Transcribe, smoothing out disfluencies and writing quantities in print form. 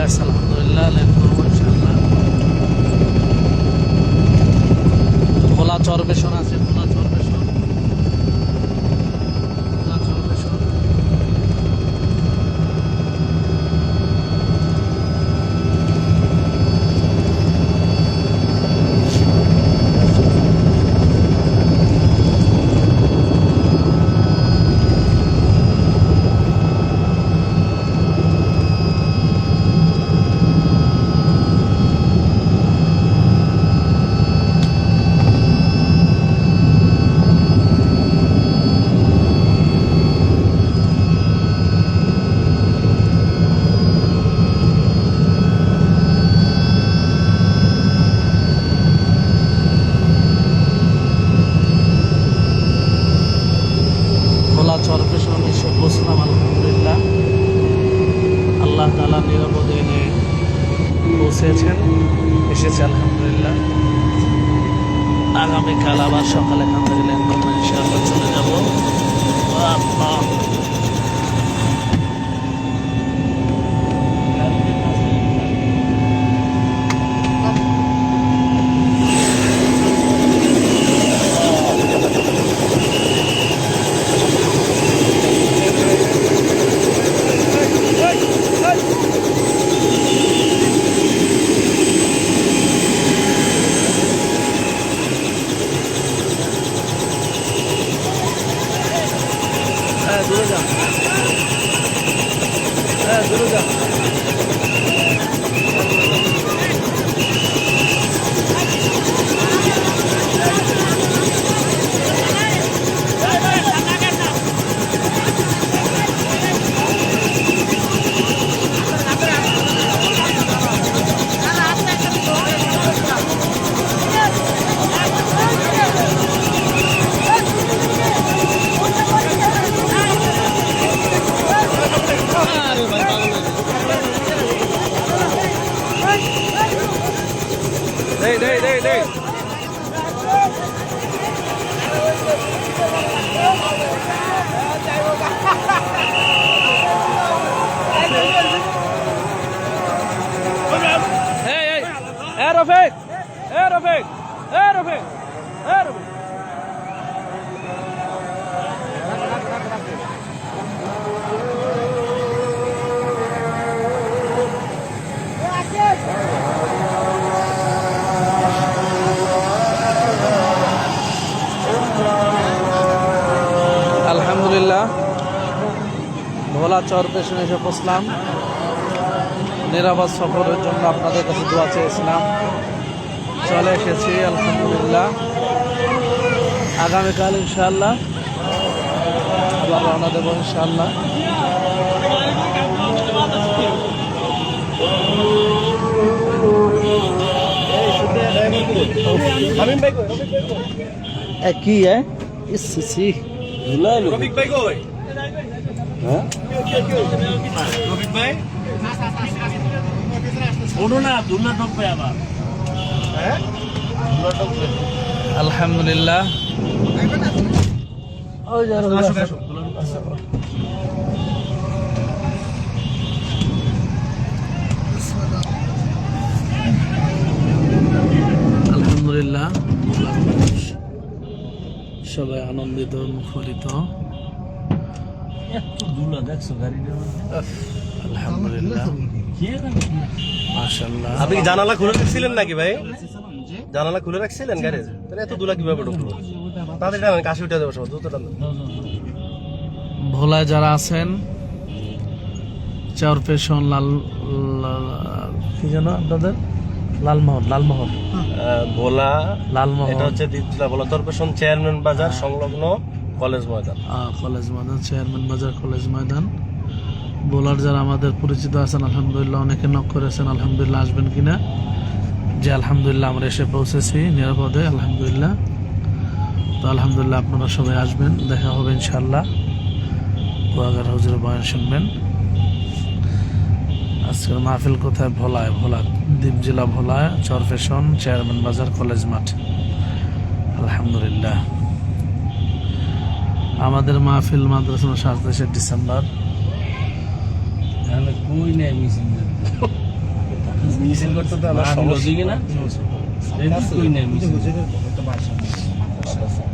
গাছ আলহামদুলিল্লাহ লেন করবো ইনশাআল্লাহ। ভোলা চরবেশন আছে, ভোলা চরবেশন, ভোলা চরবেশন। ভোলা চরবেশন এসে বসলাম আলহামদুলিল্লাহ। আল্লাহ তাআলা নিরাপদে এনে পৌঁছেছেন, এসেছে আলহামদুলিল্লাহ। আগামীকাল আবার সকালে এখান থেকে লেন করবো ইনশাআল্লাহ, চলে যাবো। আল্লাহ দূরে যা, দূরে যা। দে রফিক, রফিক, রফিক, রফিক। আলহামদুলিল্লাহ ভোলা চরবেশন এসে পৌঁছলাম। নিরাপদ সফরের জন্য আপনাদের কাছে দোয়া চেয়েছিলাম, চলে এসেছি আলহামদুলিল্লাহ। আগামীকাল ইনশাআল্লাহ আবার রওনা দেবো ইনশাআল্লাহ। কি ইসি রফিক ভাই কই? হ্যাঁ রফিক ভাই ওনো না দুলনা টপে আবার। হ্যাঁ আলহামদুলিল্লাহ ওই যারা আলহামদুলিল্লাহ সবাই আনন্দিত মুখরিত। আলহামদুলিল্লাহ মাশাআল্লাহ। আপনি কি জানালা খুলে রাখছিলেন নাকি ভাই? জানালা খুলে রাখছিলেন গাড়ির? তাহলে এত দুলা কিভাবে ঢুকলো? তাদের আমি কাশি উঠে যাবো সব দুটোটা। ভোলায় যারা আছেন, চরপেশন লাল কি যেন আপনাদের লালমোহন ভোলা লালমোহন, এটা হচ্ছে দ্বিতীয় ভোলা চরপেশন চেয়ারম্যান বাজার সংলগ্ন কলেজ ময়দান। কলেজ ময়দান, চেয়ারম্যান বাজার কলেজ ময়দান। বোলার যারা আমাদের পরিচিত আছেন আলহামদুলিল্লাহ, অনেকে নক করেছেন আলহামদুলিল্লাহ আসবেন কিনা, যে আলহামদুলিল্লাহ আমরা এসে পৌঁছেছি নিরাপদে আলহামদুলিল্লাহ। তো আলহামদুলিল্লাহ আপনারা সবাই আসবেন, দেখা হবে ইনশাআল্লাহ। কুয়াঘাট হুজুরের বয়ান শুনবেন। আজকের মাহফিল কোথায়? ভোলায়, ভোলা দ্বীপ জেলা ভোলায়, চরফেশন চেয়ারম্যান বাজার কলেজ মাঠ। আলহামদুলিল্লাহ আমাদের মাহফিল মাদ্রাসা 27 ডিসেম্বর। মিছিল করতে তো আমার সমস্যা না আছে।